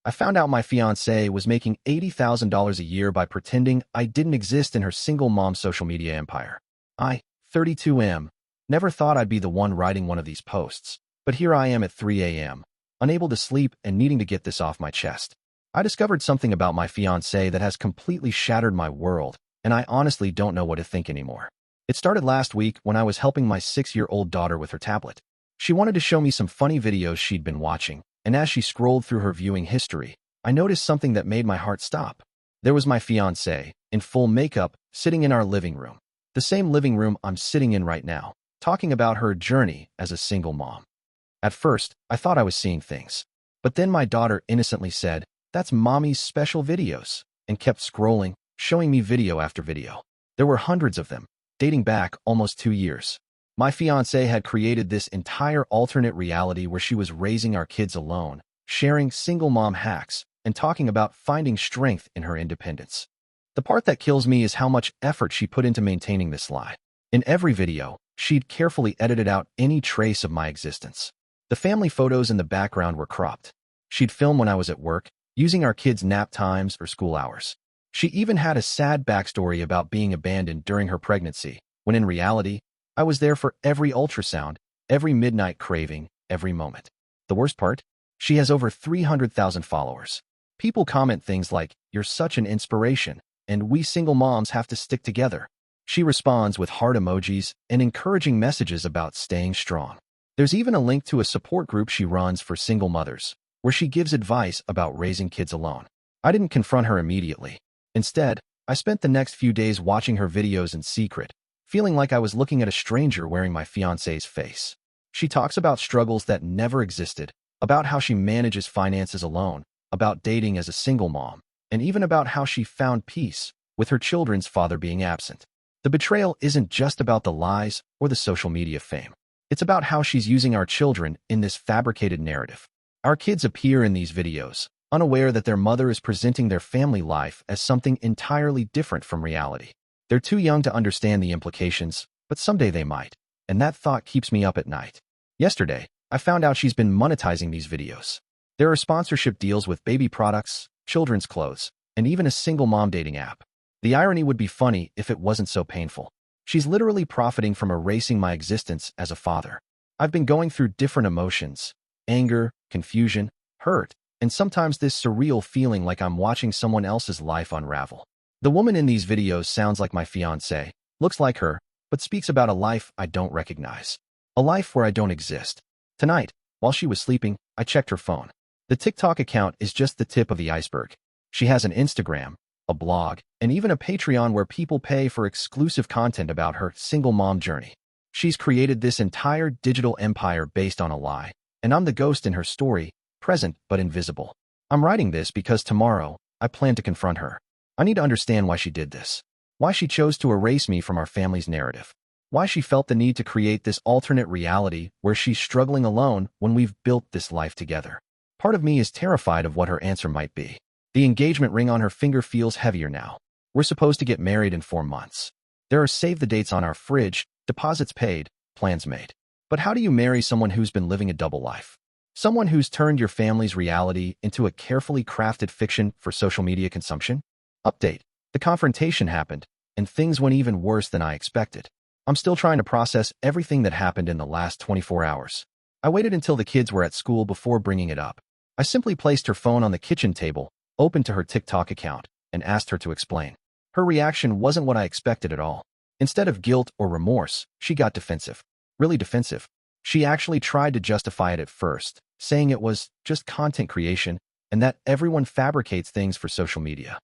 I found out my fiancé was making $80,000 a year by pretending I didn't exist in her single mom social media empire. I, 32 never thought I'd be the one writing one of these posts, but here I am at 3 a.m., unable to sleep and needing to get this off my chest. I discovered something about my fiancé that has completely shattered my world, and I honestly don't know what to think anymore. It started last week when I was helping my 6-year-old daughter with her tablet. She wanted to show me some funny videos she'd been watching, and as she scrolled through her viewing history, I noticed something that made my heart stop. There was my fiancé, in full makeup, sitting in our living room. The same living room I'm sitting in right now, talking about her journey as a single mom. At first, I thought I was seeing things. But then my daughter innocently said, "That's mommy's special videos," and kept scrolling, showing me video after video. There were hundreds of them, dating back almost 2 years. My fiancé had created this entire alternate reality where she was raising our kids alone, sharing single mom hacks, and talking about finding strength in her independence. The part that kills me is how much effort she put into maintaining this lie. In every video, she'd carefully edited out any trace of my existence. The family photos in the background were cropped. She'd film when I was at work, using our kids' nap times or school hours. She even had a sad backstory about being abandoned during her pregnancy, when in reality, I was there for every ultrasound, every midnight craving, every moment. The worst part? She has over 300,000 followers. People comment things like, "You're such an inspiration," and "We single moms have to stick together." She responds with heart emojis and encouraging messages about staying strong. There's even a link to a support group she runs for single mothers, where she gives advice about raising kids alone. I didn't confront her immediately. Instead, I spent the next few days watching her videos in secret, feeling like I was looking at a stranger wearing my fiancé's face. She talks about struggles that never existed, about how she manages finances alone, about dating as a single mom, and even about how she found peace with her children's father being absent. The betrayal isn't just about the lies or the social media fame. It's about how she's using our children in this fabricated narrative. Our kids appear in these videos, unaware that their mother is presenting their family life as something entirely different from reality. They're too young to understand the implications, but someday they might, and that thought keeps me up at night. Yesterday, I found out she's been monetizing these videos. There are sponsorship deals with baby products, children's clothes, and even a single mom dating app. The irony would be funny if it wasn't so painful. She's literally profiting from erasing my existence as a father. I've been going through different emotions: anger, confusion, hurt, and sometimes this surreal feeling like I'm watching someone else's life unravel. The woman in these videos sounds like my fiancé, looks like her, but speaks about a life I don't recognize. A life where I don't exist. Tonight, while she was sleeping, I checked her phone. The TikTok account is just the tip of the iceberg. She has an Instagram, a blog, and even a Patreon where people pay for exclusive content about her single mom journey. She's created this entire digital empire based on a lie, and I'm the ghost in her story, present but invisible. I'm writing this because tomorrow, I plan to confront her. I need to understand why she did this. Why she chose to erase me from our family's narrative. Why she felt the need to create this alternate reality where she's struggling alone when we've built this life together. Part of me is terrified of what her answer might be. The engagement ring on her finger feels heavier now. We're supposed to get married in 4 months. There are save the dates on our fridge, deposits paid, plans made. But how do you marry someone who's been living a double life? Someone who's turned your family's reality into a carefully crafted fiction for social media consumption? Update. The confrontation happened, and things went even worse than I expected. I'm still trying to process everything that happened in the last 24 hours. I waited until the kids were at school before bringing it up. I simply placed her phone on the kitchen table, opened to her TikTok account, and asked her to explain. Her reaction wasn't what I expected at all. Instead of guilt or remorse, she got defensive. Really defensive. She actually tried to justify it at first, saying it was just content creation and that everyone fabricates things for social media.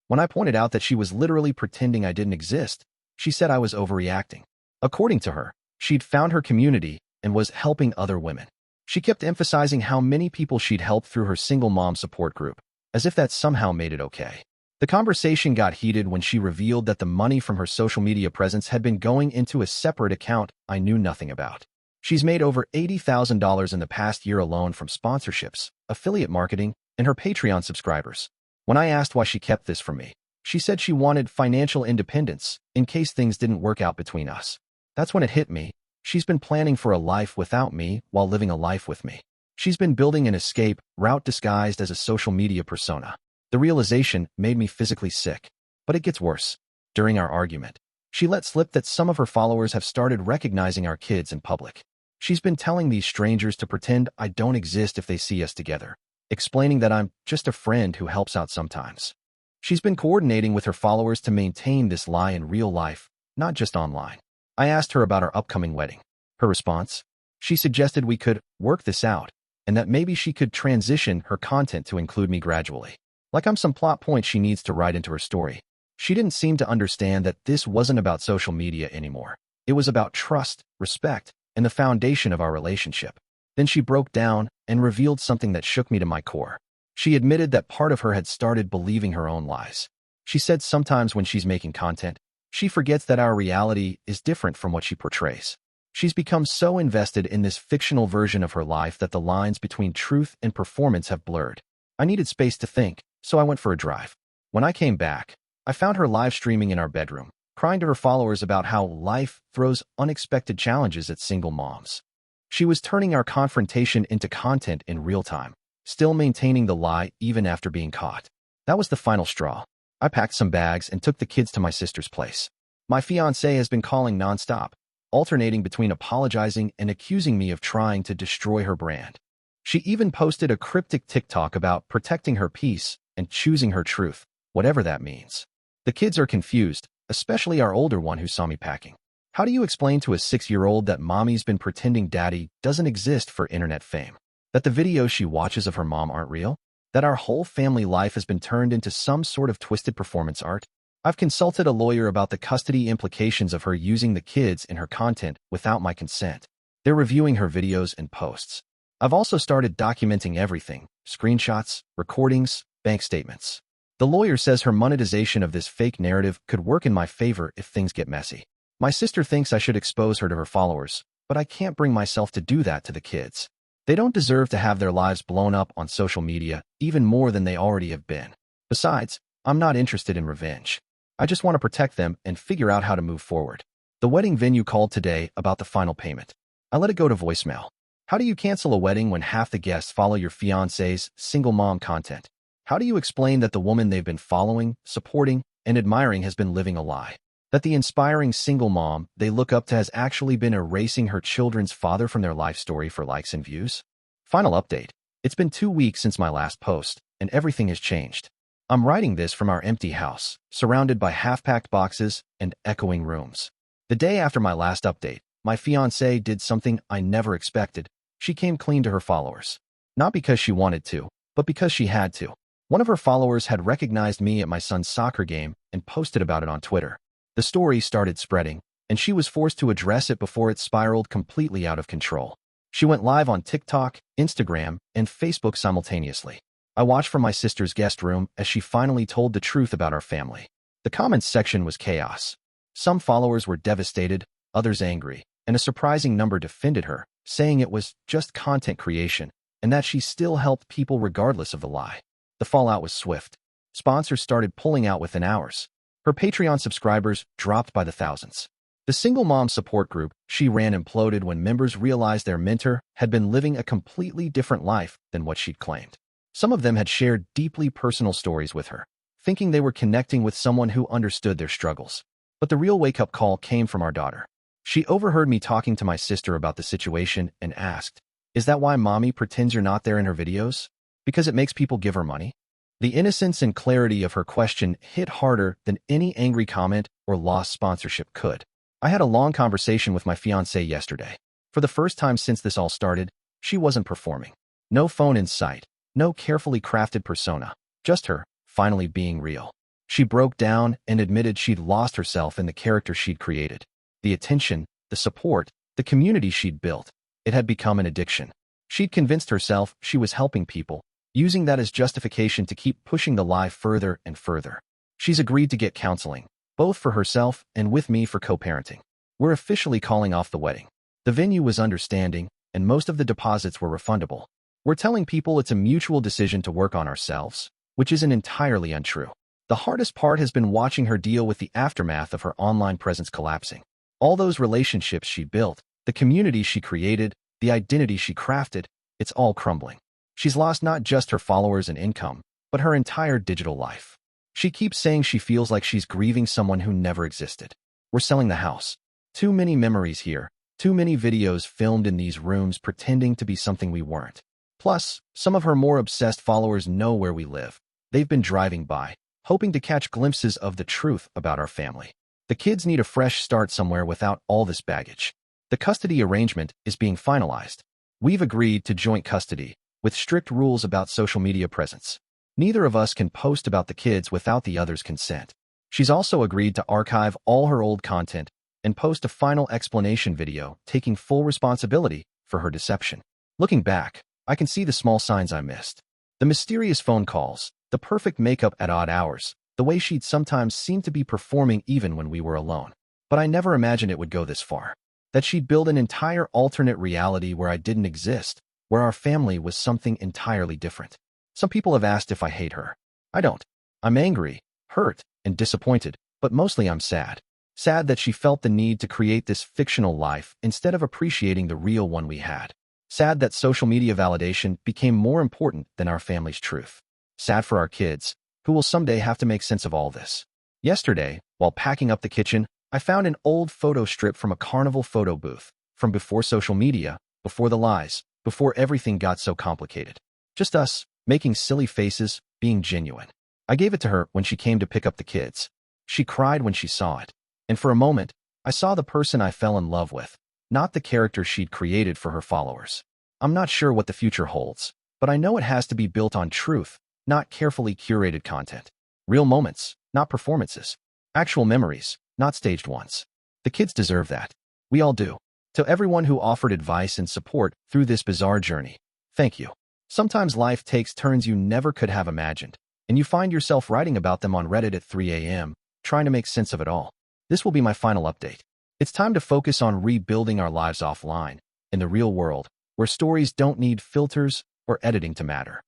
When I pointed out that she was literally pretending I didn't exist, she said I was overreacting. According to her, she'd found her community and was helping other women. She kept emphasizing how many people she'd helped through her single mom support group, as if that somehow made it okay. The conversation got heated when she revealed that the money from her social media presence had been going into a separate account I knew nothing about. She's made over $80,000 in the past year alone from sponsorships, affiliate marketing, and her Patreon subscribers. When I asked why she kept this from me, she said she wanted financial independence in case things didn't work out between us. That's when it hit me. She's been planning for a life without me while living a life with me. She's been building an escape route disguised as a social media persona. The realization made me physically sick. But it gets worse. During our argument, she let slip that some of her followers have started recognizing our kids in public. She's been telling these strangers to pretend I don't exist if they see us together, explaining that I'm just a friend who helps out sometimes. She's been coordinating with her followers to maintain this lie in real life, not just online. I asked her about our upcoming wedding. Her response? She suggested we could work this out, and that maybe she could transition her content to include me gradually. Like I'm some plot point she needs to write into her story. She didn't seem to understand that this wasn't about social media anymore. It was about trust, respect, and the foundation of our relationship. Then she broke down and revealed something that shook me to my core. She admitted that part of her had started believing her own lies. She said sometimes when she's making content, she forgets that our reality is different from what she portrays. She's become so invested in this fictional version of her life that the lines between truth and performance have blurred. I needed space to think, so I went for a drive. When I came back, I found her live streaming in our bedroom, crying to her followers about how life throws unexpected challenges at single moms. She was turning our confrontation into content in real time, still maintaining the lie even after being caught. That was the final straw. I packed some bags and took the kids to my sister's place. My fiancé has been calling nonstop, alternating between apologizing and accusing me of trying to destroy her brand. She even posted a cryptic TikTok about protecting her peace and choosing her truth, whatever that means. The kids are confused, especially our older one who saw me packing. How do you explain to a 6-year-old that mommy's been pretending daddy doesn't exist for internet fame? That the videos she watches of her mom aren't real? That our whole family life has been turned into some sort of twisted performance art? I've consulted a lawyer about the custody implications of her using the kids in her content without my consent. They're reviewing her videos and posts. I've also started documenting everything: screenshots, recordings, bank statements. The lawyer says her monetization of this fake narrative could work in my favor if things get messy. My sister thinks I should expose her to her followers, but I can't bring myself to do that to the kids. They don't deserve to have their lives blown up on social media, even more than they already have been. Besides, I'm not interested in revenge. I just want to protect them and figure out how to move forward. The wedding venue called today about the final payment. I let it go to voicemail. How do you cancel a wedding when half the guests follow your fiancé's single mom content? How do you explain that the woman they've been following, supporting, and admiring has been living a lie? That the inspiring single mom they look up to has actually been erasing her children's father from their life story for likes and views? Final update. It's been 2 weeks since my last post, and everything has changed. I'm writing this from our empty house, surrounded by half-packed boxes and echoing rooms. The day after my last update, my fiancée did something I never expected. She came clean to her followers. Not because she wanted to, but because she had to. One of her followers had recognized me at my son's soccer game and posted about it on Twitter. The story started spreading, and she was forced to address it before it spiraled completely out of control. She went live on TikTok, Instagram, and Facebook simultaneously. I watched from my sister's guest room as she finally told the truth about our family. The comments section was chaos. Some followers were devastated, others angry, and a surprising number defended her, saying it was just content creation and that she still helped people regardless of the lie. The fallout was swift. Sponsors started pulling out within hours. Her Patreon subscribers dropped by the thousands. The single mom support group she ran imploded when members realized their mentor had been living a completely different life than what she'd claimed. Some of them had shared deeply personal stories with her, thinking they were connecting with someone who understood their struggles. But the real wake-up call came from our daughter. She overheard me talking to my sister about the situation and asked, "Is that why mommy pretends you're not there in her videos? Because it makes people give her money?" The innocence and clarity of her question hit harder than any angry comment or lost sponsorship could. I had a long conversation with my fiancé yesterday. For the first time since this all started, she wasn't performing. No phone in sight, no carefully crafted persona, just her, finally being real. She broke down and admitted she'd lost herself in the character she'd created. The attention, the support, the community she'd built, it had become an addiction. She'd convinced herself she was helping people, using that as justification to keep pushing the lie further and further. She's agreed to get counseling, both for herself and with me for co-parenting. We're officially calling off the wedding. The venue was understanding, and most of the deposits were refundable. We're telling people it's a mutual decision to work on ourselves, which isn't entirely untrue. The hardest part has been watching her deal with the aftermath of her online presence collapsing. All those relationships she built, the community she created, the identity she crafted, it's all crumbling. She's lost not just her followers and income, but her entire digital life. She keeps saying she feels like she's grieving someone who never existed. We're selling the house. Too many memories here. Too many videos filmed in these rooms pretending to be something we weren't. Plus, some of her more obsessed followers know where we live. They've been driving by, hoping to catch glimpses of the truth about our family. The kids need a fresh start somewhere without all this baggage. The custody arrangement is being finalized. We've agreed to joint custody, with strict rules about social media presence. Neither of us can post about the kids without the other's consent. She's also agreed to archive all her old content and post a final explanation video taking full responsibility for her deception. Looking back, I can see the small signs I missed. The mysterious phone calls, the perfect makeup at odd hours, the way she'd sometimes seem to be performing even when we were alone. But I never imagined it would go this far. That she'd build an entire alternate reality where I didn't exist, where our family was something entirely different. Some people have asked if I hate her. I don't. I'm angry, hurt, and disappointed, but mostly I'm sad. Sad that she felt the need to create this fictional life instead of appreciating the real one we had. Sad that social media validation became more important than our family's truth. Sad for our kids, who will someday have to make sense of all this. Yesterday, while packing up the kitchen, I found an old photo strip from a carnival photo booth, from before social media, before the lies, before everything got so complicated. Just us, making silly faces, being genuine. I gave it to her when she came to pick up the kids. She cried when she saw it. And for a moment, I saw the person I fell in love with, not the character she'd created for her followers. I'm not sure what the future holds, but I know it has to be built on truth, not carefully curated content. Real moments, not performances. Actual memories, not staged ones. The kids deserve that. We all do. To everyone who offered advice and support through this bizarre journey, thank you. Sometimes life takes turns you never could have imagined, and you find yourself writing about them on Reddit at 3 a.m., trying to make sense of it all. This will be my final update. It's time to focus on rebuilding our lives offline, in the real world, where stories don't need filters or editing to matter.